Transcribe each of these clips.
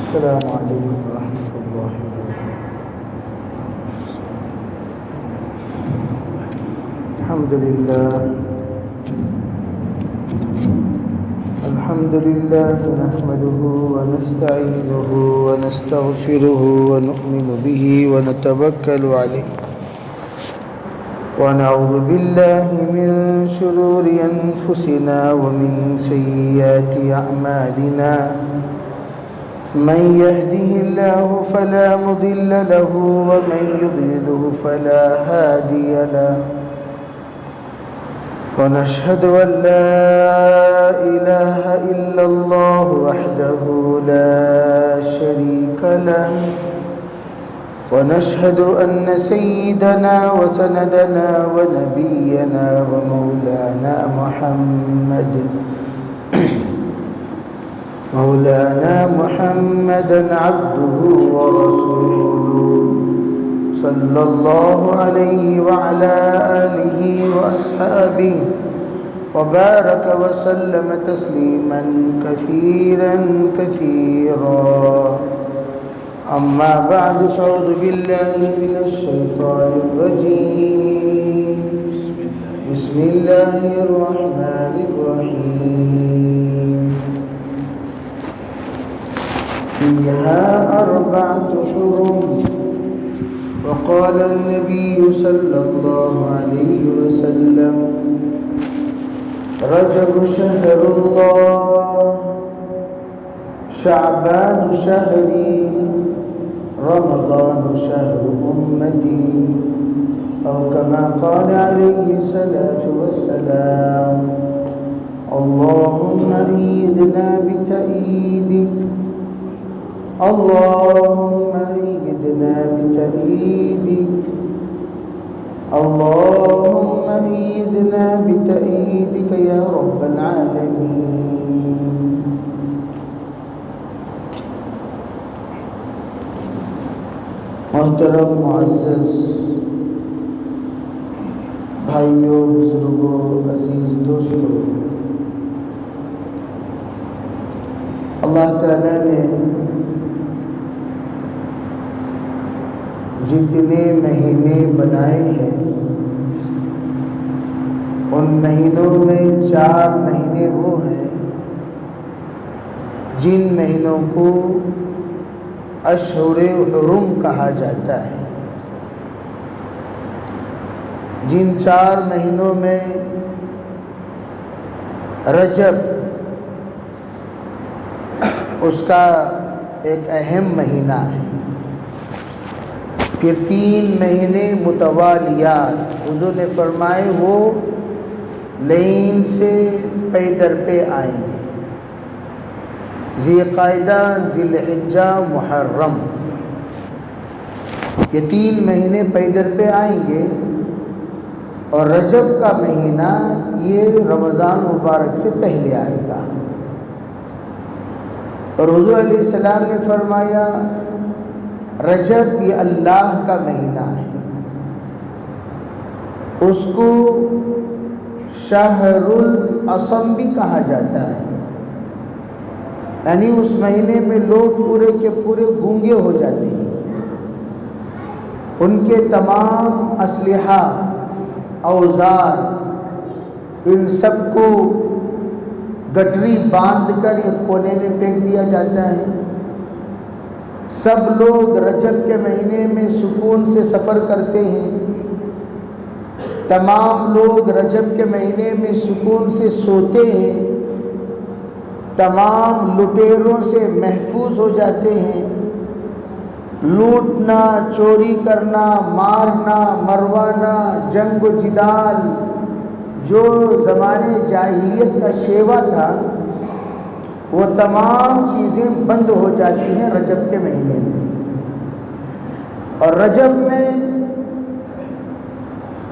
السلام عليكم ورحمة الله وبركاته. الحمد لله نحمده ونستعينه ونستغفره ونؤمن به ونتوكل عليه ونعوذ بالله من شرور أنفسنا ومن سيئات أعمالنا. من يهده الله فلا مضل له ومن يضلله فلا هادي له. ونشهد أن لا إله إلا الله وحده لا شريك له. ونشهد أن سيدنا وسندنا ونبينا ومولانا محمدا عبده ورسوله صلى الله عليه وعلى آله وأصحابه وبارك وسلم تسليما كثيرا كثيرا. أما بعد فأعوذ بالله من الشيطان الرجيم. بسم الله الرحمن الرحيم. فيها أربعة حرم. وقال النبي صلى الله عليه وسلم: رجب شهر الله، شعبان شهري، رمضان شهر أمتي، أو كما قال عليه الصلاة والسلام. اللهم أيدنا بتأييدك، اللهم أيدنا بتأييدك، اللهم أيدنا بتأييدك يا رب العالمين. محترم معزز بھائیوں، بزرگوں، عزیز دوستوں، اللہ تعالیٰ نے جتنے مہینے بنائے ہیں ان مہینوں میں 4 مہینے وہ ہیں جن مہینوں کو اشہر حرم کہا جاتا ہے. جن 4 مہینوں میں رجب اس کا ایک اہم مہینہ ہے. پھر 3 مہینے متوالیات، حضور نے فرمائے وہ لین سے پے در پہ آئیں گے. ذی قعدہ، ذی الحجہ، محرم، یہ 3 مہینے پے در پہ آئیں گے. اور رجب کا مہینہ یہ رمضان مبارک سے پہلے آئے گا. اور حضور علیہ السلام نے فرمایا رجب یہ اللہ کا مہینہ ہے، اس کو شہر العصم بھی کہا جاتا ہے. یعنی اس مہینے میں لوگ پورے کے پورے گونگے ہو جاتے ہیں. ان کے تمام اسلحہ، اوزار، ان سب کو گٹری باندھ کر ایک کونے میں پھینک دیا جاتا ہے. سب لوگ رجب کے مہینے میں سکون سے سفر کرتے ہیں. تمام لوگ رجب کے مہینے میں سکون سے سوتے ہیں. تمام لٹیروں سے محفوظ ہو جاتے ہیں. لوٹنا، چوری کرنا، مارنا، مروانا، جنگ و جدال جو زمانے جاہلیت کا شیوا تھا وہ تمام چیزیں بند ہو جاتی ہیں رجب کے مہینے میں. اور رجب میں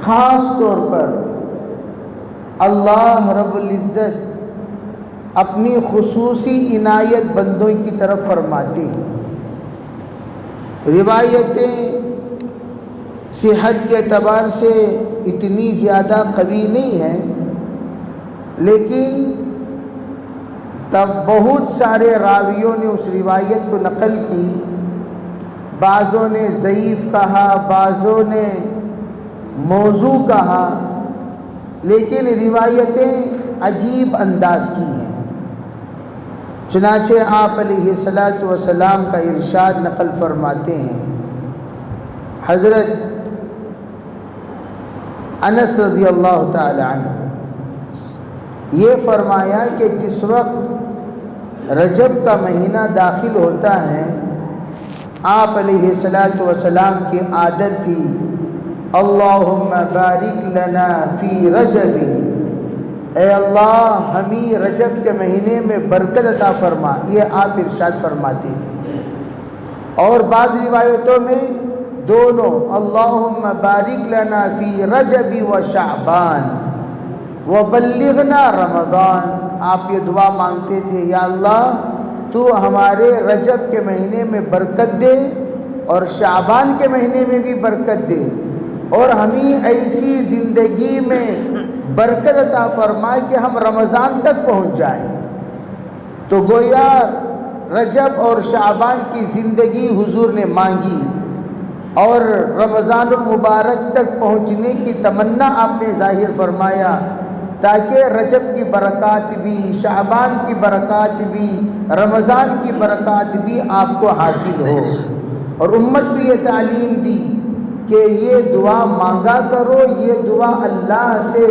خاص طور پر اللہ رب العزت اپنی خصوصی عنایت بندوں کی طرف فرماتے ہیں. روایتیں صحت کے اعتبار سے اتنی زیادہ قوی نہیں ہیں، لیکن تب بہت سارے راویوں نے اس روایت کو نقل کی، بعضوں نے ضعیف کہا، بعضوں نے موضوع کہا، لیکن روایتیں عجیب انداز کی ہیں۔ چنانچہ آپ علیہ الصلاۃ والسلام کا ارشاد نقل فرماتے ہیں، حضرت انس رضی اللہ تعالی عنہ یہ فرمایا کہ جس وقت رجب کا مہینہ داخل ہوتا ہے، آپ علیہ الصلاۃ والسلام کی عادت تھی، اللہم بارک لنا فی رجب، اے اللہ ہمیں رجب کے مہینے میں برکت عطا فرما، یہ آپ ارشاد فرماتے تھے۔ اور بعض روایتوں میں دونوں، اللہم بارک لنا فی رجب و شعبان وبلغنا رمضان، آپ یہ دعا مانگتے تھے، یا اللہ تو ہمارے رجب کے مہینے میں برکت دے اور شعبان کے مہینے میں بھی برکت دے، اور ہمیں ایسی زندگی میں برکت عطا فرمائے کہ ہم رمضان تک پہنچ جائیں۔ تو گویا رجب اور شعبان کی زندگی حضور نے مانگی، اور رمضان المبارک تک پہنچنے کی تمنا آپ نے ظاہر فرمایا، تاکہ رجب کی برکات بھی، شعبان کی برکات بھی، رمضان کی برکات بھی آپ کو حاصل ہو۔ اور امت کو یہ تعلیم دی کہ یہ دعا مانگا کرو، یہ دعا اللہ سے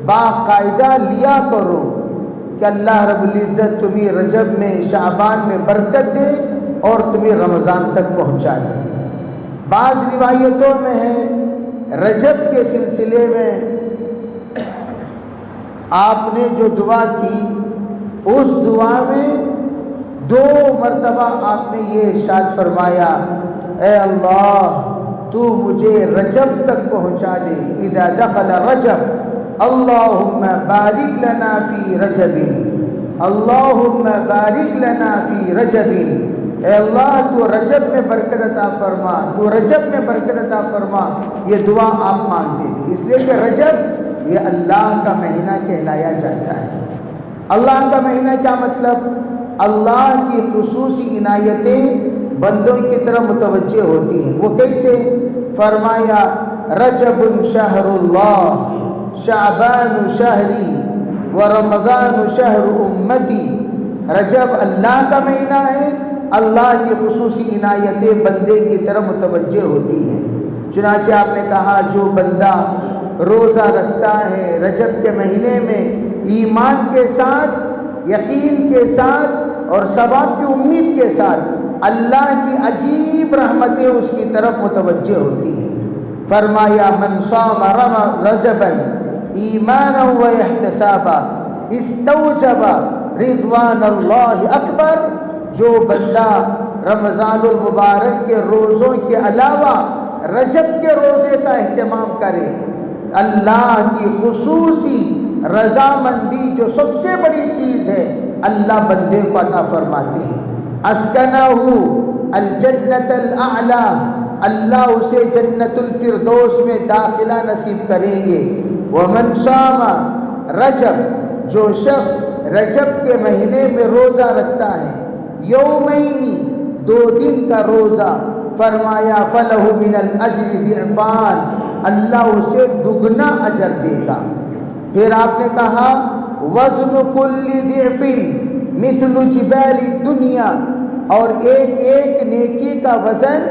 باقاعدہ لیا کرو کہ اللہ رب العزت تمہیں رجب میں، شعبان میں برکت دے اور تمہیں رمضان تک پہنچا دے۔ بعض روایتوں میں ہے رجب کے سلسلے میں آپ نے جو دعا کی، اس دعا میں 2 مرتبہ آپ نے یہ ارشاد فرمایا، اے اللہ تو مجھے رجب تک پہنچا دے، اذا دخل رجب اللہم بارک لنا فی رجب، اللہم بارک لنا فی رجب، اے اللہ تو رجب میں برکت عطا فرما، تو رجب میں برکت عطا فرما، یہ دعا آپ مانگتے تھے۔ اس لیے کہ رجب یہ اللہ کا مہینہ کہلایا جاتا ہے۔ اللہ کا مہینہ کیا مطلب؟ اللہ کی خصوصی عنایتیں بندوں کی طرف متوجہ ہوتی ہیں۔ وہ کیسے؟ فرمایا رجب شہر اللہ، شعبان شہری ورمضان شہر امتی۔ رجب اللہ کا مہینہ ہے، اللہ کی خصوصی عنایتیں بندے کی طرف متوجہ ہوتی ہیں۔ چنانچہ آپ نے کہا جو بندہ روزہ رکھتا ہے رجب کے مہینے میں ایمان کے ساتھ، یقین کے ساتھ اور ثواب کی امید کے ساتھ، اللہ کی عجیب رحمتیں اس کی طرف متوجہ ہوتی ہیں۔ فرمایا من صام رجبا ایمانا و احتسابا استوجب رضوان اللہ اکبر، جو بندہ رمضان المبارک کے روزوں کے علاوہ رجب کے روزے کا اہتمام کرے، اللہ کی خصوصی رضامندی جو سب سے بڑی چیز ہے اللہ بندے کو عطا فرماتے ہیں۔ اسکنہ الجنت الاعلی، اللہ اسے جنت الفردوس میں داخلہ نصیب کریں گے۔ ومن صام رجب، جو شخص رجب کے مہینے میں روزہ رکھتا ہے، یومینی 2 دن کا روزہ، فرمایا فلہ من الاجر ضعفان، اللہ اسے دگنا اجر دے گا۔ پھر آپ نے کہا وزن کل ضعف مثل جبال الدنیا، اور ایک ایک نیکی کا وزن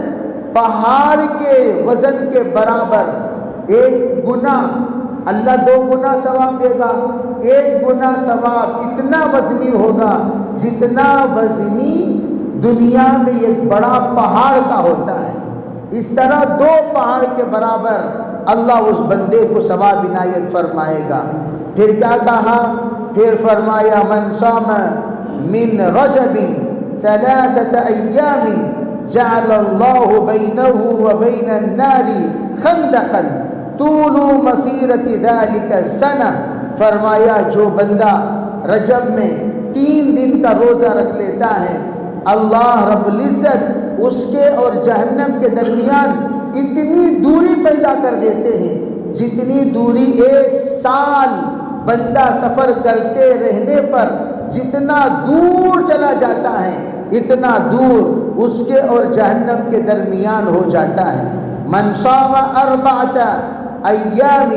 پہاڑ کے وزن کے برابر، ایک گنا اللہ 2 گنا ثواب دے گا، 1 گنا ثواب اتنا وزنی ہوگا جتنا وزنی دنیا میں ایک بڑا پہاڑ کا ہوتا ہے۔ اس طرح 2 پہاڑ کے برابر اللہ اس بندے کو ثواب عنایت فرمائے گا۔ پھر کیا کہا؟ پھر فرمایا من صام من رجب 3 ایام جعل اللہ بینہ وبین النار خندقا طول مسیرت ذلک السنہ، فرمایا جو بندہ رجب میں 3 دن کا روزہ رکھ لیتا ہے، اللہ رب العزت اس کے اور جہنم کے درمیان اتنی دوری پیدا کر دیتے ہیں جتنی دوری 1 سال بندہ سفر کرتے رہنے پر جتنا دور چلا جاتا ہے اتنا دور اس کے اور جہنم کے درمیان ہو جاتا ہے۔ من صام 4 ایام،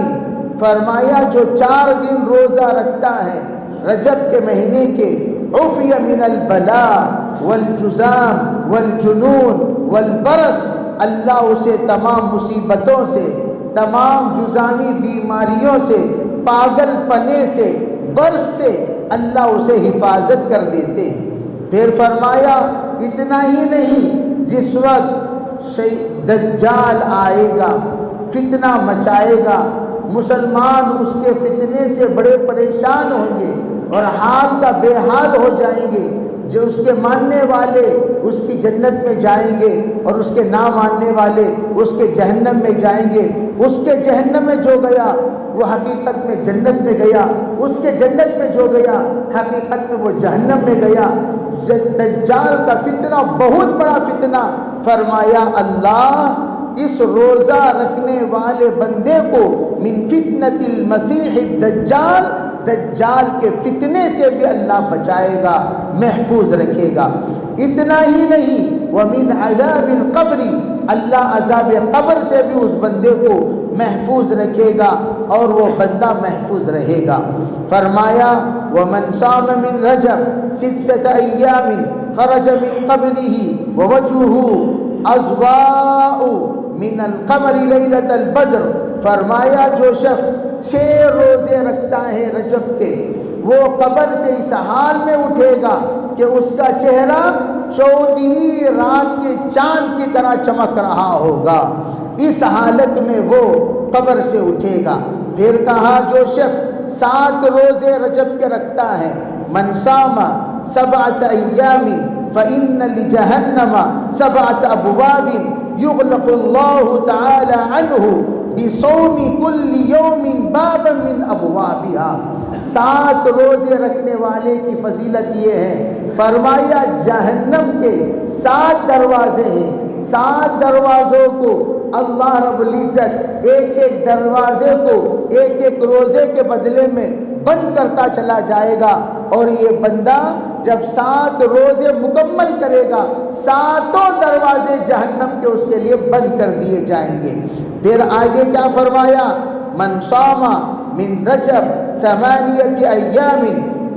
فرمایا جو 4 دن روزہ رکھتا ہے رجب کے مہینے کے، عفی من البلاء والجزام والجنون والبرص، اللہ اسے تمام مصیبتوں سے، تمام جزامی بیماریوں سے، پاگل پنے سے، برس سے اللہ اسے حفاظت کر دیتے ہیں۔ پھر فرمایا اتنا ہی نہیں، جس وقت دجال آئے گا، فتنہ مچائے گا، مسلمان اس کے فتنے سے بڑے پریشان ہوں گے اور حال کا بے حال ہو جائیں گے، جو اس کے ماننے والے اس کی جنت میں جائیں گے اور اس کے نہ ماننے والے اس کے جہنم میں جائیں گے۔ اس کے جہنم میں جو گیا وہ حقیقت میں جنت میں گیا، اس کے جنت میں جو گیا حقیقت میں وہ جہنم میں گیا۔ دجال کا فتنہ بہت بڑا فتنہ، فرمایا اللہ اس روزہ رکھنے والے بندے کو من فتنۃ المسیح الدجال، دجال کے فتنے سے بھی اللہ بچائے گا، محفوظ رکھے گا۔ اتنا ہی نہیں، ومن عذاب القبر، اللہ عذاب قبر سے بھی اس بندے کو محفوظ رکھے گا اور وہ بندہ محفوظ رہے گا۔ فرمایا ومن صام من رجب 6 ایام خرج من قبره ووجهه اضواء من القمر لیلۃ البدر، فرمایا جو شخص 6 روزے رکھتا ہے رجب کے، وہ قبر سے اس حال میں اٹھے گا کہ اس کا چہرہ 14ویں رات کے چاند کی طرح چمک رہا ہوگا، اس حالت میں وہ قبر سے اٹھے گا۔ پھر کہا جو شخص 7 روزے رجب کے رکھتا ہے، من صام 7 ایام فإن لجہنم 7 ابواب یغلق اللہ تعالی عنہ بصوم کل یوم بابا من ابوابها۔ 7 روزے رکھنے والے کی فضیلت یہ ہے، فرمایا جہنم کے 7 دروازے ہیں، 7 دروازوں کو اللہ رب العزت ایک ایک دروازے کو ایک ایک روزے کے بدلے میں بند کرتا چلا جائے گا، اور یہ بندہ جب 7 روزے مکمل کرے گا 7 دروازے جہنم کے اس کے لیے بند کر دیے جائیں گے۔ پھر آگے کیا فرمایا، من صام من رجب 8 ایام،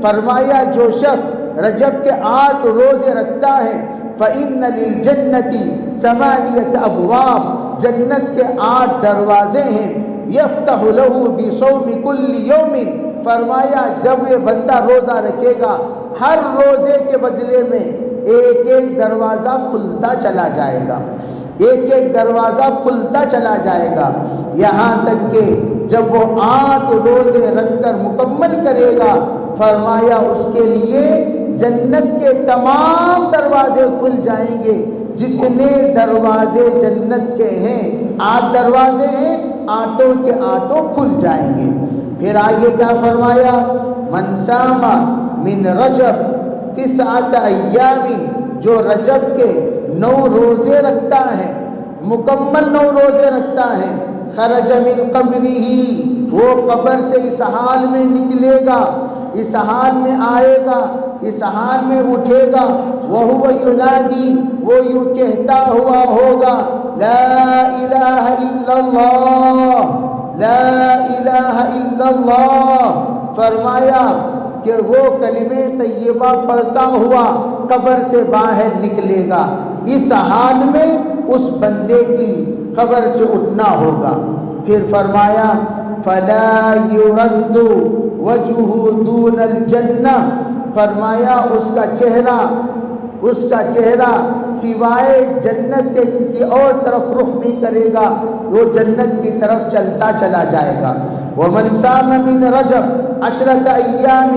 فرمایا جو شخص رجب کے 8 روزے رکھتا ہے، فإن للجنة 8 ابواب، جنت کے 8 دروازے ہیں، یفتح له بصوم کل یوم، فرمایا جب یہ بندہ روزہ رکھے گا ہر روزے کے بدلے میں ایک ایک دروازہ کھلتا چلا جائے گا، ایک ایک دروازہ کھلتا چلا جائے گا، یہاں تک کہ جب وہ 8 روزے رکھ کر مکمل کرے گا، فرمایا اس کے لیے جنت کے تمام دروازے کھل جائیں گے، جتنے دروازے جنت کے ہیں 8 دروازے ہیں، 8 کے 8 کھل جائیں گے۔ پھر آگے کیا فرمایا، من صام من رجب 9 ایام، جو رجب کے 9 روزے رکھتا ہے، مکمل 9 روزے رکھتا ہے، خرج من قبرہ، وہ قبر سے اس حال میں نکلے گا، اس حال میں آئے گا، اس حال میں اٹھے گا، وہو ینادی، وہ یوں کہتا ہوا ہوگا، لا الہ الا اللہ، لا الہ الا اللہ، فرمایا کہ وہ کلمہ طیبہ پڑھتا ہوا قبر سے باہر نکلے گا، اس حال میں اس بندے کی قبر سے اٹھنا ہوگا۔ پھر فرمایا فلا يرد وجهه دون الجنہ، فرمایا اس کا چہرہ سوائے جنت کے کسی اور طرف رخ نہیں کرے گا، وہ جنت کی طرف چلتا چلا جائے گا۔ ومن صام من رجب 10 ایام،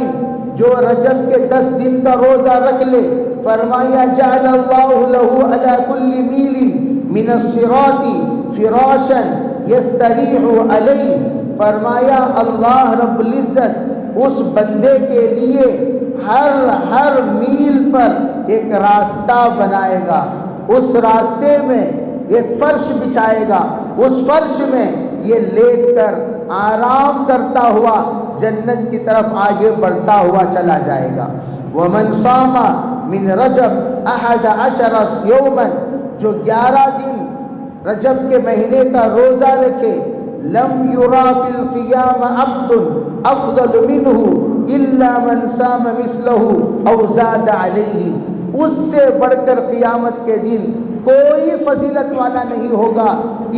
جو رجب کے 10 دن کا روزہ رکھ لے، فرمایا جعل اللہ له على كل میل من الصراط فراشا یستریح علیہ، فرمایا اللہ رب العزت اس بندے کے لیے ہر میل پر ایک راستہ بنائے گا، اس راستے میں ایک فرش بچھائے گا، اس فرش میں یہ لیٹ کر آرام کرتا ہوا جنت کی طرف آگے بڑھتا ہوا چلا جائے گا۔ وَمَنْ صَامَ مِنْ رَجَبْ 11 يَوْمًا، جو 11 دن رجب کے مہینے کا روزہ رکھے، لم یرا فی القیام عبد افضل منہ الا من صام مثلہ او زاد علیہ، اس سے بڑھ کر قیامت کے دن کوئی فضیلت والا نہیں ہوگا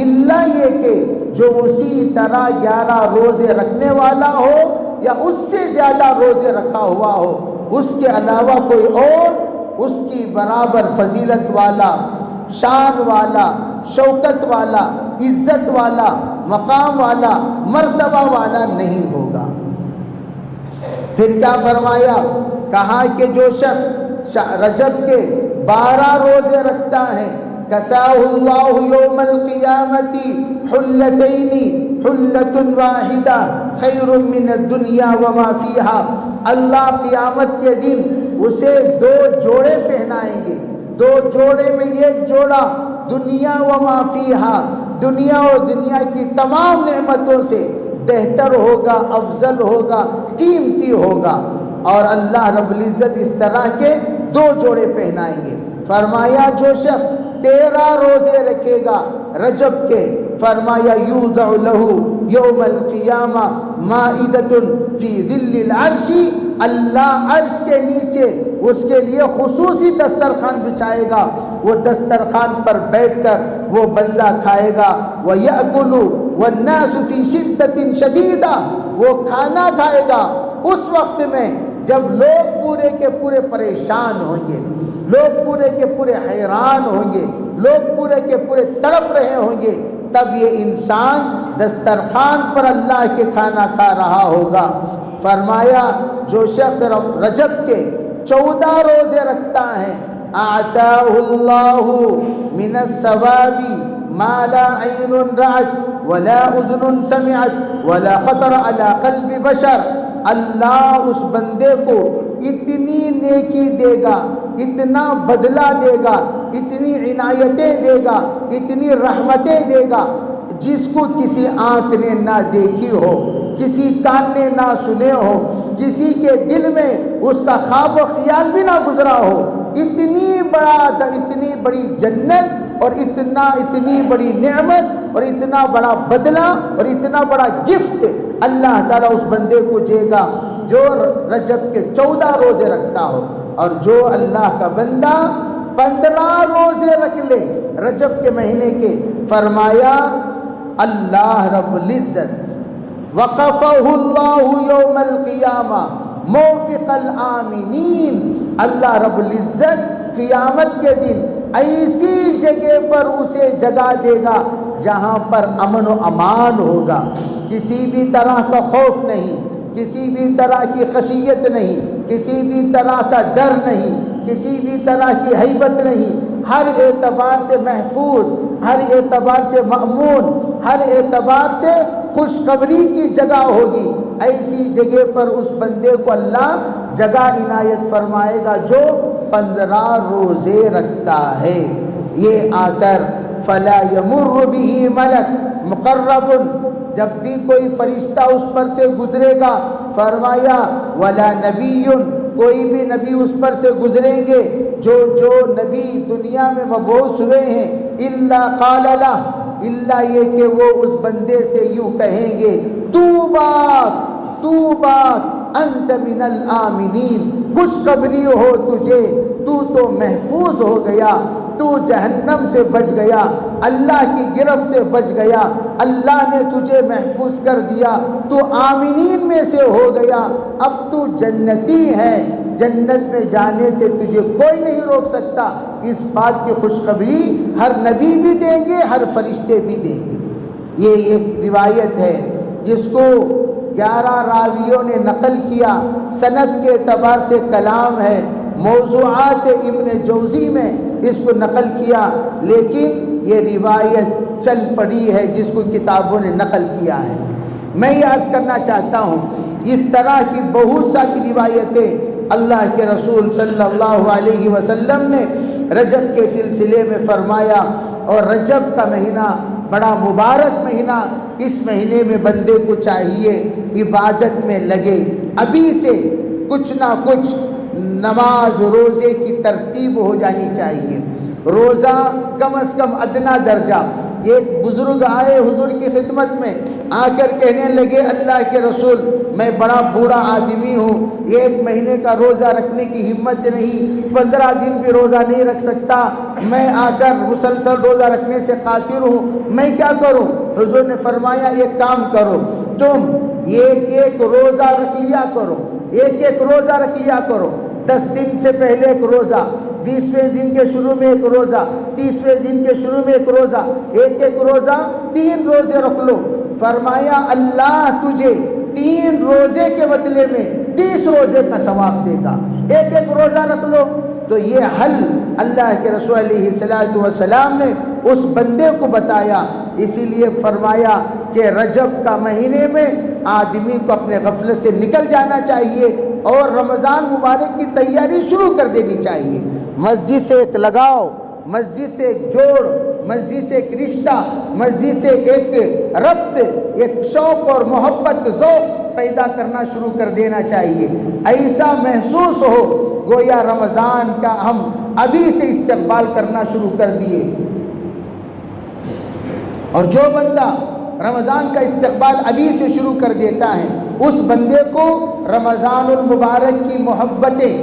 الا یہ کہ جو اسی طرح 11 روزے رکھنے والا ہو یا اس سے زیادہ روزے رکھا ہوا ہو، اس کے علاوہ کوئی اور اس کی برابر فضیلت والا، شان والا، شوکت والا، عزت والا، مقام والا، مرتبہ والا نہیں ہوگا۔ پھر کیا فرمایا؟ کہا کہ جو شخص رجب کے 12 روزے رکھتا ہے، کساہ اللہ یوم القیامت حلتین حلۃ واحدہ خیر من الدنیا وما فیہا، اللہ قیامت کے دن اسے 2 جوڑے پہنائیں گے، 2 جوڑے میں ایک جوڑا دنیا وما فیہا، دنیا اور دنیا کی تمام نعمتوں سے بہتر ہوگا، افضل ہوگا، قیمتی ہوگا، اور اللہ رب العزت اس طرح کے 2 جوڑے پہنائیں گے۔ فرمایا جو شخص 13 روزے رکھے گا رجب کے، فرمایا یوضع لہ یوم القیامہ مائدۃ فی ظل العرش، اللہ عرش کے نیچے اس کے لیے خصوصی دسترخوان بچھائے گا، وہ دسترخوان پر بیٹھ کر وہ بندہ کھائے گا۔ وَيَأْكُلُ وَالنَّاسُ فِي شِدَّةٍ شَدِيدَةٍ، وہ کھانا کھائے گا اس وقت میں جب لوگ پورے کے پورے پریشان ہوں گے، لوگ پورے کے پورے حیران ہوں گے، لوگ پورے کے پورے تڑپ رہے ہوں گے، تب یہ انسان دسترخوان پر اللہ کے کھانا کھا رہا ہوگا۔ فرمایا جو شخص رجب کے 14 روزے رکھتا ہے، اعطاہ اللہ من الثواب ما لا عین رأت ولا اذن سمعت ولا خطر علی قلب بشر، اللہ اس بندے کو اتنی نیکی دے گا، اتنا بدلہ دے گا، اتنی عنایتیں دے گا، اتنی رحمتیں دے گا جس کو کسی آنکھ نے نہ دیکھی ہو، کسی کان نے نہ سنے ہو، کسی کے دل میں اس کا خواب و خیال بھی نہ گزرا ہو۔ اتنی بڑی جنت اور اتنی بڑی نعمت اور اتنا بڑا بدلہ اور اتنا بڑا گفٹ اللہ تعالیٰ اس بندے کو دے گا جو رجب کے 14 روزے رکھتا ہو۔ اور جو اللہ کا بندہ 15 روزے رکھ لے رجب کے مہینے کے، فرمایا اللہ رب العزت وقفہ اللہ یوم القیامہ موفق الآمنین، اللہ رب العزت قیامت کے دن ایسی جگہ پر اسے جگہ دے گا جہاں پر امن و امان ہوگا، کسی بھی طرح کا خوف نہیں، کسی بھی طرح کی خشیت نہیں، کسی بھی طرح کا ڈر نہیں، کسی بھی طرح کی ہیبت نہیں، ہر اعتبار سے محفوظ، ہر اعتبار سے مأمون، ہر اعتبار سے خوشخبری کی جگہ ہوگی۔ ایسی جگہ پر اس بندے کو اللہ جگہ عنایت فرمائے گا جو 15 روزے رکھتا ہے۔ یہ آ کر فلا یمر بہ ملک مقرب، جب بھی کوئی فرشتہ اس پر سے گزرے گا، فرمایا ولا نبی، کوئی بھی نبی اس پر سے گزریں گے جو نبی دنیا میں مبعوث ہوئے ہیں، الا قال لہ، الا یہ کہ وہ اس بندے سے یوں کہیں گے طوبیٰ انت من الآمنین، خوشخبری ہو تجھے، تو محفوظ ہو گیا، تو جہنم سے بچ گیا، اللہ کی گرفت سے بچ گیا، اللہ نے تجھے محفوظ کر دیا، تو آمنین میں سے ہو گیا، اب تو جنتی ہے، جنت میں جانے سے تجھے کوئی نہیں روک سکتا۔ اس بات کی خوشخبری ہر نبی بھی دیں گے، ہر فرشتے بھی دیں گے۔ یہ ایک روایت ہے جس کو 11 راویوں نے نقل کیا، سند کے اعتبار سے کلام ہے، موضوعات ابن جوزی میں اس کو نقل کیا، لیکن یہ روایت چل پڑی ہے جس کو کتابوں نے نقل کیا ہے۔ میں یہ عرض کرنا چاہتا ہوں اس طرح کی بہت ساری روایتیں اللہ کے رسول صلی اللہ علیہ وسلم نے رجب کے سلسلے میں فرمایا، اور رجب کا مہینہ بڑا مبارک مہینہ اس مہینے میں بندے کو چاہیے عبادت میں لگے، ابھی سے کچھ نہ کچھ نماز روزے کی ترتیب ہو جانی چاہیے۔ روزہ کم از کم ادنا درجہ۔ ایک بزرگ آئے حضور کی خدمت میں، آ کر کہنے لگے اللہ کے رسول میں بڑا بوڑھا آدمی ہوں، 1 مہینے کا روزہ رکھنے کی ہمت نہیں، 15 دن بھی روزہ نہیں رکھ سکتا، میں آ کر مسلسل روزہ رکھنے سے قاصر ہوں، میں کیا کروں؟ حضور نے فرمایا ایک کام کرو، تم ایک روزہ رکھ لیا کرو، ایک روزہ رکھ لیا کرو، 10 دن سے پہلے ایک روزہ، 20ویں دن کے شروع میں ایک روزہ، 30ویں دن کے شروع میں ایک روزہ، ایک روزہ 3 روزے رکھ لو۔ فرمایا اللہ تجھے 3 روزے کے بدلے میں 30 روزے کا ثواب دے گا، ایک روزہ رکھ لو۔ تو یہ حل اللہ کے رسول علیہ السلام نے اس بندے کو بتایا، اسی لیے فرمایا کہ رجب کا مہینے میں آدمی کو اپنے غفلت سے نکل جانا چاہیے اور رمضان مبارک کی تیاری شروع کر دینی چاہیے۔ مسجد سے ایک لگاؤ، مسجد سے ایک جوڑ، مسجد سے ایک رشتہ، مسجد سے ایک ربط، ایک شوق اور محبت ذوق پیدا کرنا شروع کر دینا چاہیے۔ ایسا محسوس ہو گویا رمضان کا ہم ابھی سے استقبال کرنا شروع کر دیے۔ اور جو بندہ رمضان کا استقبال ابھی سے شروع کر دیتا ہے، اس بندے کو رمضان المبارک کی محبتیں،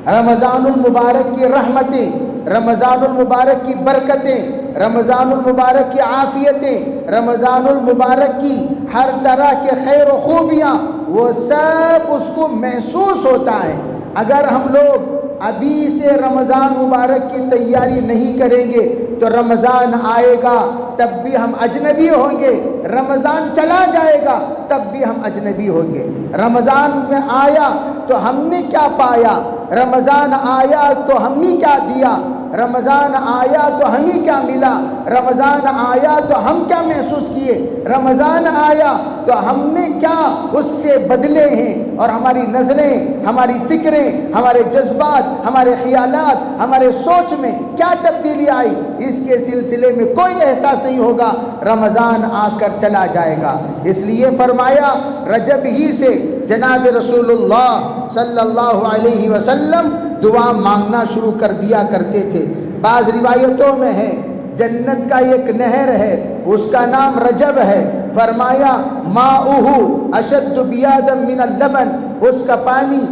رمضان المبارک کی رحمتیں، رمضان المبارک کی برکتیں، رمضان المبارک کی عافیتیں، رمضان المبارک کی ہر طرح کے خیر و خوبیاں، وہ سب اس کو محسوس ہوتا ہے۔ اگر ہم لوگ ابھی سے رمضان مبارک کی تیاری نہیں کریں گے تو رمضان آئے گا تب بھی ہم اجنبی ہوں گے، رمضان چلا جائے گا تب بھی ہم اجنبی ہوں گے۔ رمضان میں آیا تو ہم نے کیا پایا، رمضان آیا تو ہم نے کیا دیا، رمضان آیا تو ہمیں کیا ملا، رمضان آیا تو ہم کیا محسوس کیے، رمضان آیا تو ہم نے کیا اس سے بدلے ہیں، اور ہماری نظریں، ہماری فکریں، ہمارے جذبات، ہمارے خیالات، ہمارے سوچ میں کیا تبدیلی آئی، اس کے سلسلے میں کوئی احساس نہیں ہوگا، رمضان آ کر چلا جائے گا۔ اس لیے فرمایا رجب ہی سے جناب رسول اللہ صلی اللہ علیہ وسلم دعا مانگنا شروع کر دیا کرتے تھے۔ بعض روایتوں میں ہے جنت کا ایک نہر ہے، اس کا نام رجب ہے، فرمایا ماؤہ اشد بیاضا من اللبن، اس کا پانی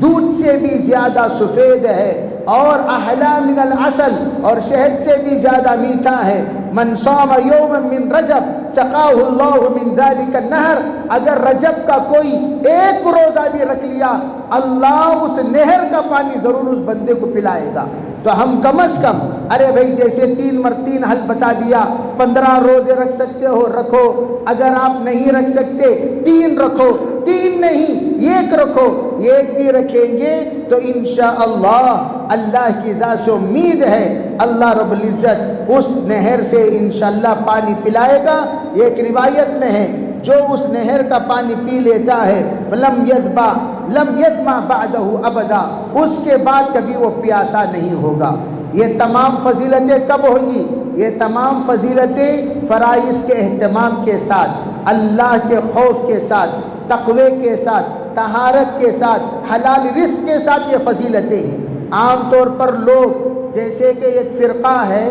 دودھ سے بھی زیادہ سفید ہے، اور احلا من العسل، اور شہد سے بھی زیادہ میٹھا ہے۔ من صام یوما من رجب سقاہ اللہ من ذلک النہر، اگر رجب کا کوئی ایک روزہ بھی رکھ لیا اللہ اس نہر کا پانی ضرور اس بندے کو پلائے گا۔ تو ہم کم از کم، ارے بھائی جیسے 3 حل بتا دیا، 15 روزے رکھ سکتے ہو رکھو، اگر آپ نہیں رکھ سکتے 3 رکھو، 3 نہیں 1 رکھو، 1 بھی رکھیں گے تو انشاءاللہ اللہ کی ذات سے امید ہے اللہ رب العزت اس نہر سے انشاءاللہ پانی پلائے گا۔ ایک روایت میں ہے جو اس نہر کا پانی پی لیتا ہے لم یظمأ بعدہ ابدا، اس کے بعد کبھی وہ پیاسا نہیں ہوگا۔ یہ تمام فضیلتیں کب ہوگی؟ یہ تمام فضیلتیں فرائض کے اہتمام کے ساتھ، اللہ کے خوف کے ساتھ، تقوی کے ساتھ، طہارت کے ساتھ، حلال رزق کے ساتھ یہ فضیلتیں ہیں۔ عام طور پر لوگ جیسے کہ ایک فرقہ ہے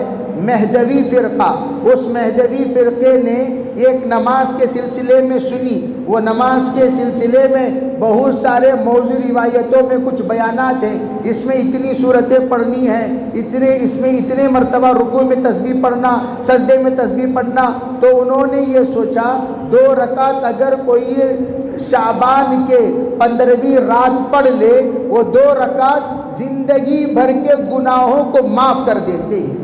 مہدوی فرقہ، اس مہدوی فرقے نے ایک نماز کے سلسلے میں سنی، وہ نماز کے سلسلے میں بہت سارے موضوع روایتوں میں کچھ بیانات ہیں، اس میں اتنی صورتیں پڑھنی ہیں، اس میں اتنے مرتبہ رکوع میں تسبیح پڑھنا، سجدے میں تسبیح پڑھنا، تو انہوں نے یہ سوچا 2 رکعت اگر کوئی شعبان کے 15ویں رات پڑھ لے، وہ 2 رکعت زندگی بھر کے گناہوں کو معاف کر دیتے ہیں۔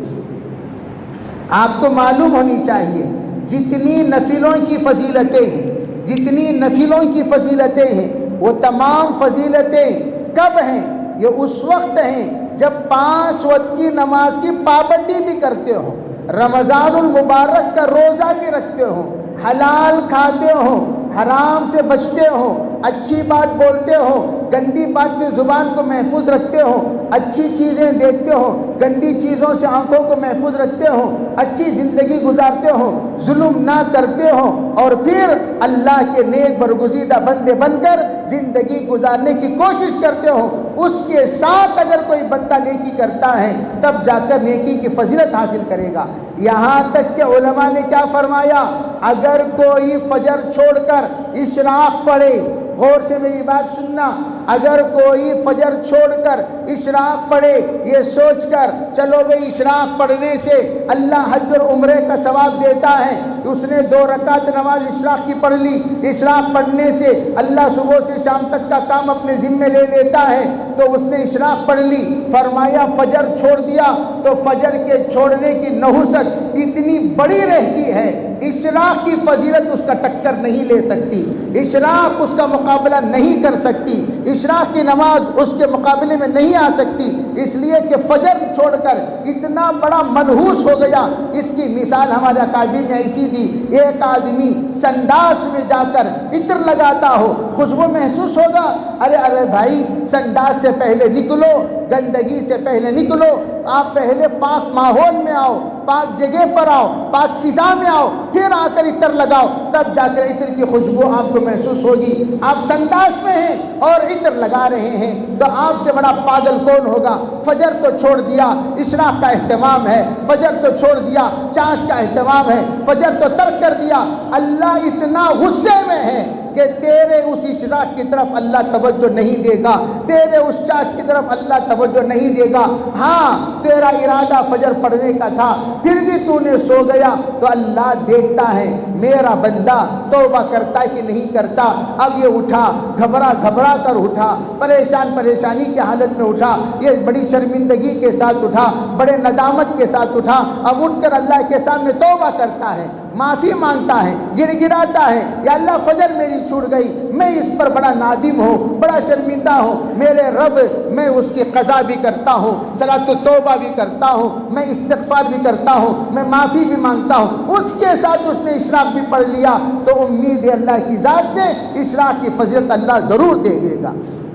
آپ کو معلوم ہونی چاہیے جتنی نفلوں کی فضیلتیں ہیں، جتنی نفلوں کی فضیلتیں ہیں، وہ تمام فضیلتیں کب ہیں؟ یہ اس وقت ہیں جب 5 وقت کی نماز کی پابندی بھی کرتے ہو، رمضان المبارک کا روزہ بھی رکھتے ہو، حلال کھاتے ہو، حرام سے بچتے ہو، اچھی بات بولتے ہو، گندی بات سے زبان کو محفوظ رکھتے ہو، اچھی چیزیں دیکھتے ہو، گندی چیزوں سے آنکھوں کو محفوظ رکھتے ہو، اچھی زندگی گزارتے ہو، ظلم نہ کرتے ہو، اور پھر اللہ کے نیک برگزیدہ بندے بن کر زندگی گزارنے کی کوشش کرتے ہو، اس کے ساتھ اگر کوئی بندہ نیکی کرتا ہے تب جا کر نیکی کی فضیلت حاصل کرے گا۔ یہاں تک کہ علماء نے کیا فرمایا، اگر کوئی فجر چھوڑ کر اشراق پڑھے، غور سے میری بات سننا، اگر کوئی فجر چھوڑ کر اشراق پڑھے یہ سوچ کر چلو بھئی اشراق پڑھنے سے اللہ حج اور عمرے کا ثواب دیتا ہے، اس نے 2 رکعت نماز اشراق کی پڑھ لی، اشراق پڑھنے سے اللہ صبح سے شام تک کا کام اپنے ذمے لے لیتا ہے، تو اس نے اشراق پڑھ لی، فرمایا فجر چھوڑ دیا تو فجر کے چھوڑنے کی نحوست اتنی بڑی رہتی ہے، اشراق کی فضیلت اس کا ٹکر نہیں لے سکتی، اشراق اس کا مقابلہ نہیں کر سکتی، اشراق کی نماز اس کے مقابلے میں نہیں آ سکتی، اس لیے کہ فجر چھوڑ کر اتنا بڑا منحوس ہو گیا۔ اس کی مثال ہمارے اکابر نے ایسی دی، ایک آدمی سنڈاس میں جا کر عطر لگاتا ہو، خوشبو محسوس ہوگا، ارے بھائی سنڈاس سے پہلے نکلو، گندگی سے پہلے نکلو، آپ پہلے پاک ماحول میں آؤ، پاک جگہ پر آؤ، پاک فضا میں آؤ، پھر آ کر عطر لگاؤ، تب جا کر عطر کی خوشبو آپ کو محسوس ہوگی۔ آپ سنڈاس میں ہیں اور عطر لگا رہے ہیں تو آپ سے بڑا پاگل کون ہوگا؟ فجر تو چھوڑ دیا، اشراق کا اہتمام ہے، فجر تو چھوڑ دیا، چاش کا اہتمام ہے، فجر تو ترک کر دیا۔ اللہ اتنا غصے میں ہے کہ تیرے اس اشراق کی طرف اللہ توجہ نہیں دے گا، تیرے اس چاش کی طرف اللہ توجہ نہیں دے گا۔ ہاں تیرا ارادہ فجر پڑھنے کا تھا، پھر بھی تو نے سو گیا تو اللہ دیکھتا ہے میرا بندہ توبہ کرتا ہے کہ نہیں کرتا۔ اب یہ اٹھا، گھبرا کر اٹھا، پریشانی کی حالت میں اٹھا، یہ بڑی شرمندگی کے ساتھ اٹھا، بڑے ندامت کے ساتھ اٹھا، اب اٹھ کر اللہ کے سامنے توبہ کرتا ہے، معافی مانگتا ہے، گر گراتا ہے، یا اللہ فجر میری چھوٹ گئی، میں اس پر بڑا نادم ہوں، بڑا شرمندہ ہوں، میرے رب میں اس کی قضا بھی کرتا ہوں، صلاۃ التوبہ بھی کرتا ہوں، میں استغفار بھی کرتا ہوں، میں معافی بھی مانگتا ہوں۔ اس کے ساتھ اس نے اشراق بھی پڑھ لیا تو امید ہے اللہ کی ذات سے اشراق کی فضیلت اللہ ضرور دے گا۔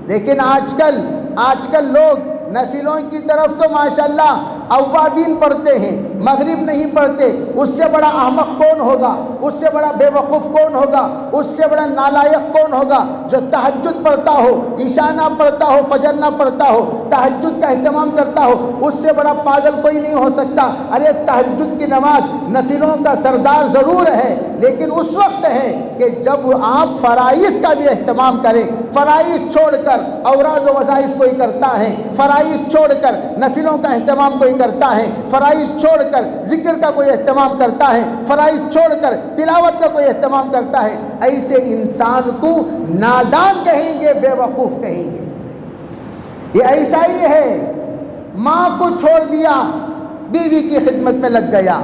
لیکن آج کل لوگ نفلوں کی طرف تو ماشاءاللہ اوابین پڑھتے ہیں، مغرب نہیں پڑھتے۔ اس سے بڑا احمق کون ہوگا؟ اس سے بڑا بے وقوف کون ہوگا؟ اس سے بڑا نالائق کون ہوگا جو تہجد پڑھتا ہو، عشاء نہ پڑھتا ہو، فجر نہ پڑھتا ہو، تہجد کا اہتمام کرتا ہو؟ اس سے بڑا پاگل کوئی نہیں ہو سکتا۔ ارے تہجد کی نماز نفلوں کا سردار ضرور ہے، لیکن اس وقت ہے کہ جب آپ فرائض کا بھی اہتمام کریں۔ فرائض چھوڑ کر اوراد و وظائف کوئی کرتا ہے، فرائض چھوڑ کر نفلوں کا اہتمام کوئی کرتا ہے، فرائض چھوڑ کر ذکر کا کوئی اہتمام کرتا ہے، فرائض چھوڑ کر تلاوت کا کوئی اہتمام کرتا ہے، ایسے انسان کو نادان کہیں گے، بے وقوف کہیں گے۔ یہ ایسا ہی ہے، ماں کو چھوڑ دیا بیوی کی خدمت میں لگ گیا،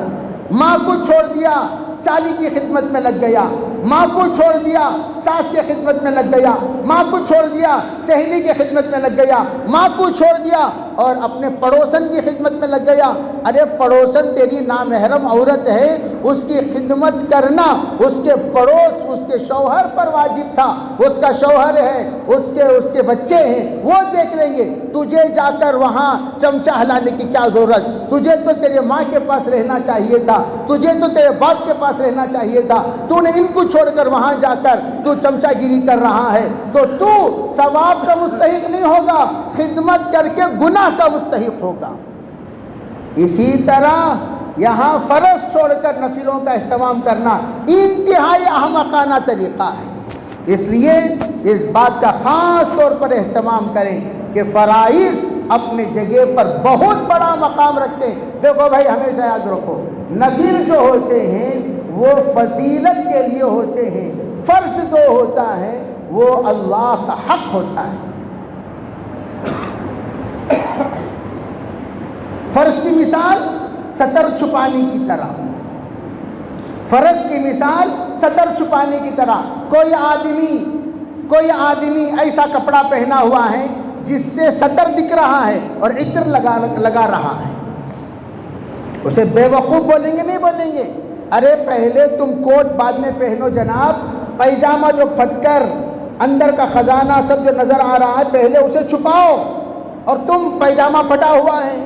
ماں کو چھوڑ دیا سالی کی خدمت میں لگ گیا، ماں کو چھوڑ دیا ساس کی خدمت میں لگ گیا، ماں کو چھوڑ دیا سہیلی کی خدمت میں لگ گیا، ماں کو چھوڑ دیا اور اپنے پڑوسن کی خدمت میں لگ گیا۔ ارے پڑوسن تیری نامحرم عورت ہے، اس کی خدمت کرنا اس کے پڑوس، اس کے شوہر پر واجب تھا، اس کا شوہر ہے، اس کے بچے ہیں، وہ دیکھ لیں گے، تجھے جا کر وہاں چمچہ ہلانے کی کیا ضرورت؟ تجھے تو تیرے ماں کے پاس رہنا چاہیے تھا، تجھے تو تیرے باپ کے پاس رہنا چاہیے تھا، تو نے ان کو چھوڑ کر وہاں جا کر تو چمچہ گیری کر رہا ہے، تو ثواب کا مستحق نہیں ہوگا، خدمت کر کے گناہ کا مستحق ہوگا۔ اسی طرح یہاں فرض چھوڑ کر نفلوں کا اہتمام کرنا انتہائی احمقانہ طریقہ ہے۔ اس لیے اس بات کا خاص طور پر اہتمام کریں کہ فرائض اپنے جگہ پر بہت بڑا مقام رکھتے ہیں۔ دیکھو بھائی ہمیشہ یاد رکھو، نفل جو ہوتے ہیں وہ فضیلت کے لیے ہوتے ہیں، فرض جو ہوتا ہے وہ اللہ کا حق ہوتا ہے۔ فرض کی مثال ستر چھپانے کی طرح، فرض کی مثال ستر چھپانے کی طرح۔ کوئی آدمی ایسا کپڑا پہنا ہوا ہے جس سے ستر دکھ رہا ہے اور عطر لگا رہا ہے، اسے بے وقوف بولیں گے؟ نہیں بولیں گے۔ ارے پہلے تم کوٹ بعد میں پہنو جناب، پیجامہ جو پھٹ کر اندر کا خزانہ سب جو نظر آ رہا ہے پہلے اسے چھپاؤ. اور تم پیجامہ پھٹا ہوا ہے,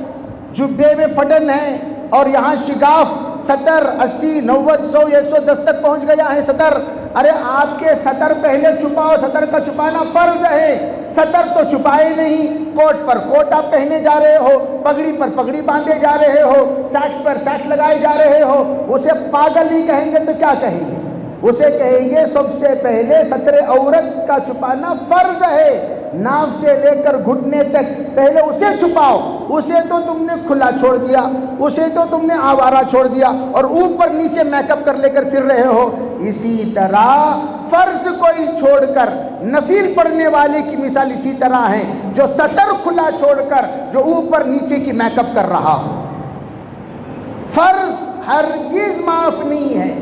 جبے میں پھٹن ہے, اور یہاں شگاف 70 80 90 100 110 تک پہنچ گیا ہے سطر. ارے آپ کے سطر پہلے چھپاؤ, سطر کا چھپانا فرض ہے. سطر تو چھپائے نہیں, کوٹ پر کوٹ آپ پہنے جا رہے ہو, پگڑی پر پگڑی باندھے جا رہے ہو, سیکس پر سیکس لگائے جا رہے ہو. اسے پاگل نہیں کہیں گے تو کیا کہیں گے؟ اسے کہیں گے سب سے پہلے ستر عورت کا چھپانا فرض ہے. ناف سے لے کر گھٹنے تک پہلے اسے چھپاؤ. اسے تو تم نے کھلا چھوڑ دیا, اسے تو تم نے آوارہ چھوڑ دیا, اور اوپر نیچے میک اپ کر لے کر پھر رہے ہو. اسی طرح فرض کوئی چھوڑ کر نفل پڑھنے والے کی مثال اسی طرح ہے, جو سطر کھلا چھوڑ کر جو اوپر نیچے کی میک اپ کر رہا ہو. فرض ہرگز معاف نہیں ہے.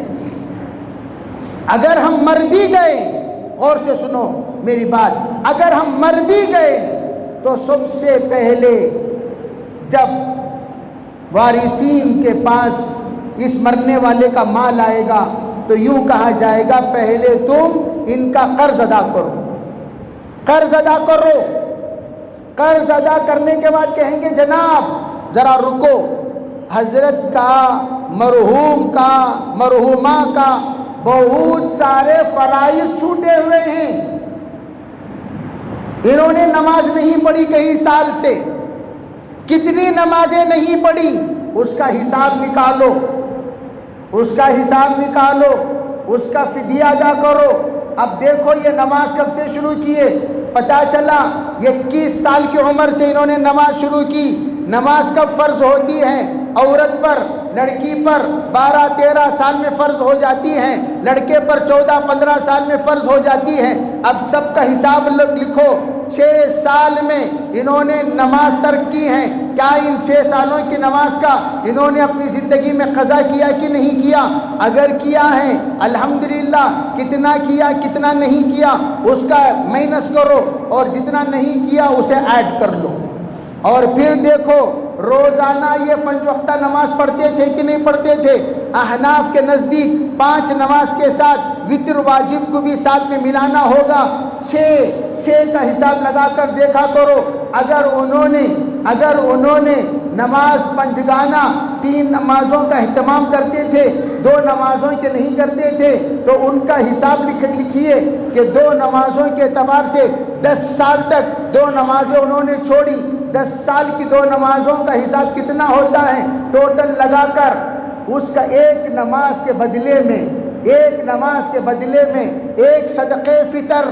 اگر ہم مر بھی گئے, اور سے سنو میری بات, اگر ہم مر بھی گئے تو سب سے پہلے جب وارثین کے پاس اس مرنے والے کا مال آئے گا تو یوں کہا جائے گا پہلے تم ان کا قرض ادا کرو, قرض ادا کرو. قرض ادا کرنے کے بعد کہیں گے جناب ذرا رکو, حضرت کا, مرحوم کا, مرحومہ کا بہت سارے فرائض چھوٹے ہوئے ہیں. انہوں نے نماز نہیں پڑھی کئی سال سے, کتنی نمازیں نہیں پڑھی, اس کا حساب نکالو, اس کا حساب نکالو, اس کا فدیہ ادا کرو. اب دیکھو یہ نماز کب سے شروع کیے, پتہ چلا 21 سال کی عمر سے انہوں نے نماز شروع کی. نماز کب فرض ہوتی ہے؟ عورت پر, لڑکی پر 12-13 سال میں فرض ہو جاتی ہیں, لڑکے پر 14-15 سال میں فرض ہو جاتی ہے. اب سب کا حساب لکھو. 6 سال میں انہوں نے نماز ترک کی ہے. کیا ان 6 سالوں کی نماز کا انہوں نے اپنی زندگی میں قضا کیا کہ نہیں کیا؟ اگر کیا ہے الحمدللہ. کتنا کیا کتنا نہیں کیا اس کا مائنس کرو, اور جتنا نہیں کیا اسے ایڈ کر لو. اور پھر دیکھو روزانہ یہ 5 وقتہ نماز پڑھتے تھے کہ نہیں پڑھتے تھے؟ احناف کے نزدیک 5 نماز کے ساتھ وتر واجب کو بھی ساتھ میں ملانا ہوگا. 6 کا حساب لگا کر دیکھا کرو. اگر انہوں نے نماز پنجگانہ 3 نمازوں کا اہتمام کرتے تھے, 2 نمازوں کے نہیں کرتے تھے, تو ان کا حساب لکھیے کہ 2 نمازوں کے اعتبار سے 10 سال تک 2 نمازیں انہوں نے چھوڑی. 10 سال کی 2 نمازوں کا حساب کتنا ہوتا ہے ٹوٹل لگا کر؟ اس کا ایک نماز کے بدلے میں ایک صدقے فطر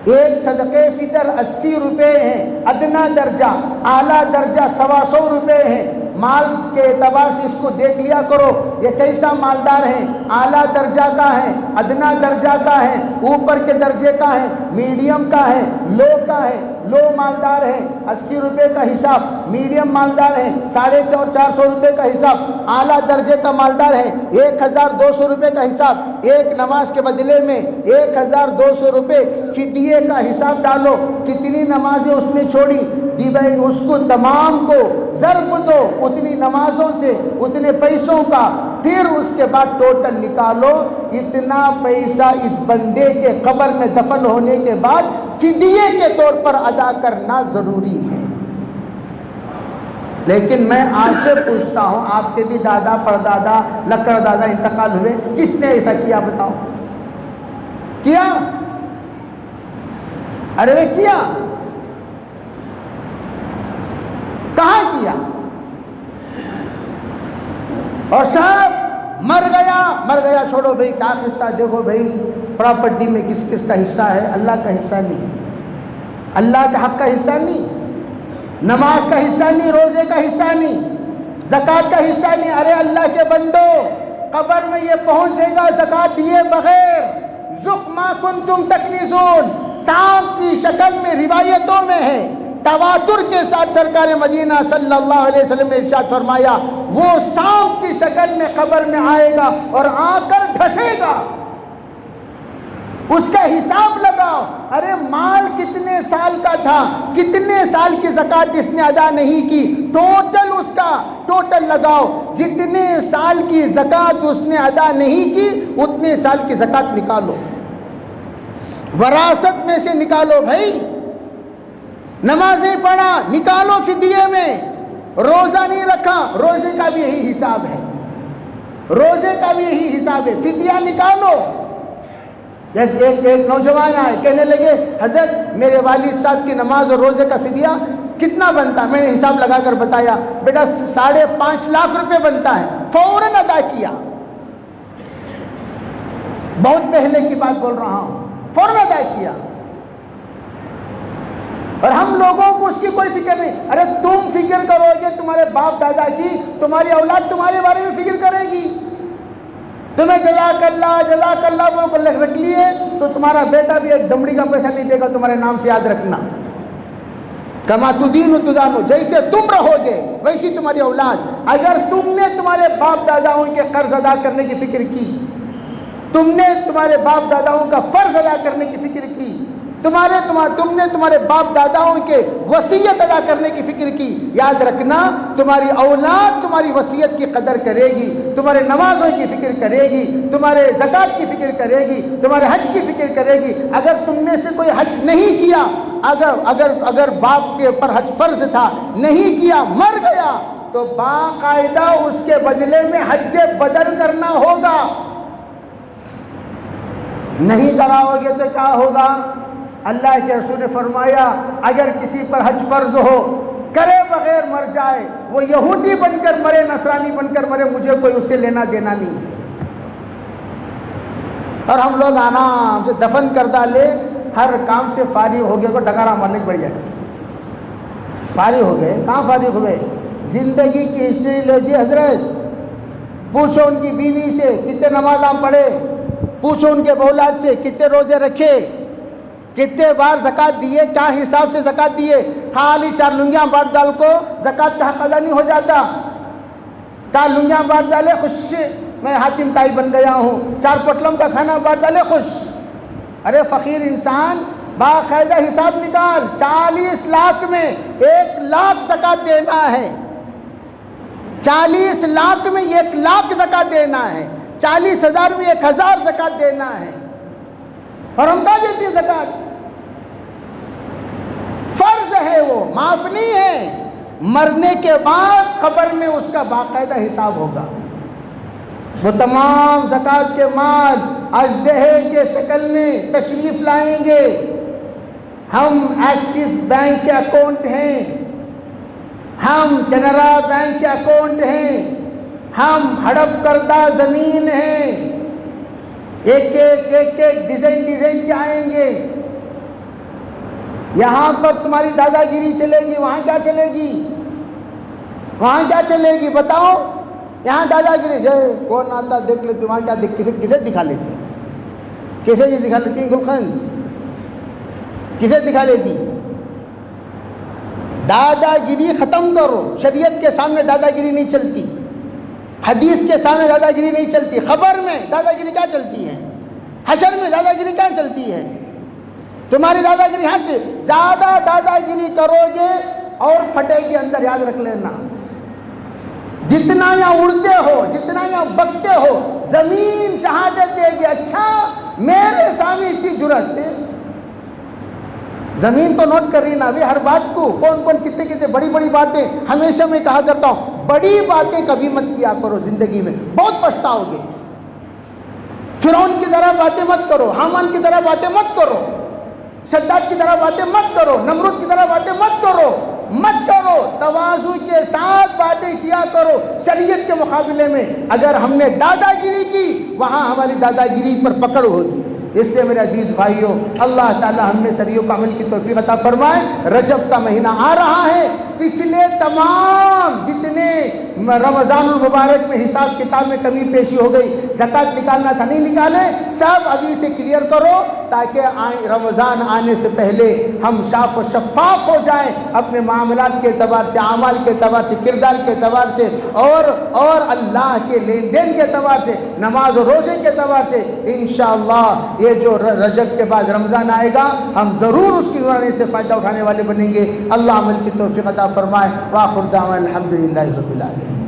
80 روپے ہیں. ادنا درجہ, اعلیٰ درجہ 125 روپے ہیں. مال کے اعتبار سے اس کو دیکھ لیا کرو یہ کیسا مالدار ہے. اعلیٰ درجہ کا ہے, ادنا درجہ کا ہے, اوپر کے درجے کا ہے, میڈیم کا ہے, لو کا ہے. لو مالدار ہے 80 روپے کا حساب, میڈیم مالدار ہے 450 روپے کا حساب, اعلیٰ درجے کا مالدار ہے 1200 روپے کا حساب. ایک نماز کے بدلے میں 1200 روپے فدیے کا حساب ڈالو. کتنی نمازیں اس نے چھوڑی, اس کو تمام کو ضرب دو اتنی نمازوں سے اتنے پیسوں کا. پھر اس کے بعد ٹوٹل نکالو اتنا پیسہ اس بندے کے قبر میں دفن ہونے کے بعد فدیے کے طور پر ادا کرنا ضروری ہے. لیکن میں آپ سے پوچھتا ہوں, آپ کے بھی دادا پردادا لکڑ دادا انتقال ہوئے, کس نے ایسا کیا بتاؤ؟ کیا؟ ارے کیا؟ کہاں کیا؟ اور صاحب مر گیا چھوڑو بھائی, کیا حصہ دیکھو بھائی پراپرٹی میں کس کس کا حصہ ہے. اللہ کا حصہ نہیں, اللہ کے حق کا حصہ نہیں, نماز کا حصہ نہیں, روزے کا حصہ نہیں, زکوٰۃ کا حصہ نہیں. ارے اللہ کے بندو, قبر میں یہ پہنچے گا زکوٰۃ دیے بغیر. ذُقْ مَا كُنْتُمْ تَكْنِزُونَ سانپ کی شکل میں روایتوں میں ہے, تواتر کے ساتھ سرکار مدینہ صلی اللہ علیہ وسلم نے ارشاد فرمایا وہ سانپ کی شکل میں قبر میں آئے گا اور آ کر ڈھسے گا. اس کا حساب لگاؤ. ارے مال کتنے سال کا تھا, کتنے سال کی زکوٰۃ اس نے ادا نہیں کی, ٹوٹل اس کا ٹوٹل لگاؤ. جتنے سال کی زکوٰۃ اس نے ادا نہیں کی اتنے سال کی زکوٰۃ نکالو. وراثت میں سے نکالو بھائی. نماز نہیں پڑھا نکالو فدیے میں. روزہ نہیں رکھا روزے کا بھی یہی حساب ہے. روزے کا بھی یہی حساب ہے. فدیہ نکالو. ایک نوجوان آئے کہنے لگے حضرت میرے والد صاحب کی نماز اور روزے کا فدیہ کتنا بنتا ہے؟ میں نے حساب لگا کر بتایا بیٹا 5.5 لاکھ روپے بنتا ہے. فوراً ادا کیا. بہت پہلے کی بات بول رہا ہوں. فوراً ادا کیا. اور ہم لوگوں کو اس کی کوئی فکر نہیں. ارے تم فکر کرو گے تمہارے باپ دادا کی, تمہاری اولاد تمہارے بارے میں فکر کرے گی. تمہیں جزاک اللہ بول کر رکھ لیے تو تمہارا بیٹا بھی ایک دمڑی کا پیسہ نہیں دے گا تمہارے نام سے. یاد رکھنا کما تدین تدان, جیسے تم رہو گے ویسی تمہاری اولاد. اگر تم نے تمہارے باپ داداؤں کے قرض ادا کرنے کی فکر کی, تم نے تمہارے باپ داداؤں کا فرض ادا کرنے کی فکر کی, تم نے تمہارے باپ داداؤں کے وصیت ادا کرنے کی فکر کی, یاد رکھنا تمہاری اولاد تمہاری وصیت کی قدر کرے گی, تمہارے نمازوں کی فکر کرے گی, تمہارے زکوٰۃ کی فکر کرے گی, تمہارے حج کی فکر کرے گی. اگر تم میں سے کوئی حج نہیں کیا, اگر باپ کے اوپر حج فرض تھا نہیں کیا مر گیا تو باقاعدہ اس کے بدلے میں حج بدل کرنا ہوگا. نہیں کراؤ گے تو کیا ہوگا؟ اللہ کے رسول نے فرمایا اگر کسی پر حج فرض ہو کرے بغیر مر جائے, وہ یہودی بن کر مرے نصرانی بن کر مرے, مجھے کوئی اس سے لینا دینا نہیں ہے. اور ہم لوگ آرام سے دفن کر ڈالے, ہر کام سے فارغ ہو گئے کو ڈکارا مارنے کی پڑ جائے. فارغ ہو گئے. کہاں فارغ ہوئے؟ زندگی کی ہسٹری لو جی حضرت. پوچھو ان کی بیوی سے کتنے نمازاں پڑھے, پوچھو ان کے اولاد سے کتنے روزے رکھے, کتنے بار زکوٰۃ دیے, کیا حساب سے زکوٰۃ دیے. خالی 4 لنگیاں بانٹ ڈال کو زکوٰۃ کا حق ادا نہیں ہو جاتا. 4 لنگیاں بانٹ ڈالے خوش, میں حاتم تائی بن گیا ہوں. 4 پٹلم کا کھانا بانٹ ڈالے خوش. ارے فقیر انسان باقاعدہ حساب نکال. 40 لاکھ میں 1 لاکھ زکوٰۃ دینا ہے. 40 لاکھ میں 1 لاکھ زکوٰۃ دینا ہے. 40,000 میں 1,000 زکوٰۃ دینا ہے. اور ہم کہاں دیتے ہیں زکوٰۃ؟ فرض ہے, وہ معاف نہیں ہے. مرنے کے بعد قبر میں اس کا باقاعدہ حساب ہوگا. وہ تمام زکوٰۃ کے مال اژدہے کے شکل میں تشریف لائیں گے. ہم ایکسس بینک کے اکاؤنٹ ہیں, ہم کینرا بینک کے اکاؤنٹ ہیں, ہم ہڑپ کردہ زمین ہیں. ایک ڈیزائن کے آئیں گے. یہاں پر تمہاری دادا گیری چلے گی, وہاں کیا چلے گی؟ وہاں کیا چلے گی بتاؤ؟ یہاں دادا گیری کون آتا دیکھ لیتے, وہاں کیا کسے دکھا لیتے, کسے دکھا لیتی گلخن, کسے دکھا لیتی؟ دادا گیری ختم کرو. شریعت کے سامنے دادا گیری نہیں چلتی, حدیث کے سامنے دادا گیری نہیں چلتی. خبر میں دادا گیری کیا چلتی ہے, حشر میں دادا گیری کیا چلتی ہے. تمہاری دادا گیری ہاں سے زیادہ دادا گیری کرو گے اور پھٹے گی اندر. یاد رکھ لینا, جتنا یہاں اڑتے ہو, جتنا یہاں بکتے ہو, زمین شہادت دے گی. اچھا میرے سامنے اتنی جرأت ہے, زمین تو نوٹ کر رہی نا ابھی ہر بات کو, کون کتنے بڑی باتیں. ہمیشہ میں کہا کرتا ہوں بڑی باتیں کبھی مت کیا کرو زندگی میں, بہت پچھتاؤ گے. فرعون کی طرح باتیں مت کرو, حامان کی طرح باتیں مت کرو, شداد کی طرح باتیں مت کرو, نمرود کی طرح باتیں مت کرو. تواضع کے ساتھ باتیں کیا کرو. شریعت کے مقابلے میں اگر ہم نے دادا گیری کی, وہاں ہماری دادا گیری پر پکڑ ہوگی. اس لیے میرے عزیز بھائیوں, اللہ تعالی ہم میں سریوں کا عمل کی توفیق عطا فرمائے. رجب کا مہینہ آ رہا ہے. پچھلے تمام جتنے رمضان المبارک میں حساب کتاب میں کمی پیشی ہو گئی, زکوٰۃ نکالنا تھا نہیں نکالے, سب ابھی سے کلیئر کرو تاکہ رمضان آنے سے پہلے ہم صاف و شفاف ہو جائیں اپنے معاملات کے اعتبار سے, اعمال کے اعتبار سے, کردار کے اعتبار سے, اور اللہ کے لین دین کے اعتبار سے, نماز و روزے کے اعتبار سے. انشاءاللہ یہ جو رجب کے بعد رمضان آئے گا ہم ضرور اس کی نورانی سے فائدہ اٹھانے والے بنیں گے. اللہ عمل کی توفیق عطا فرمائے. وآخر دعوانا الحمدللہ رب العالمین.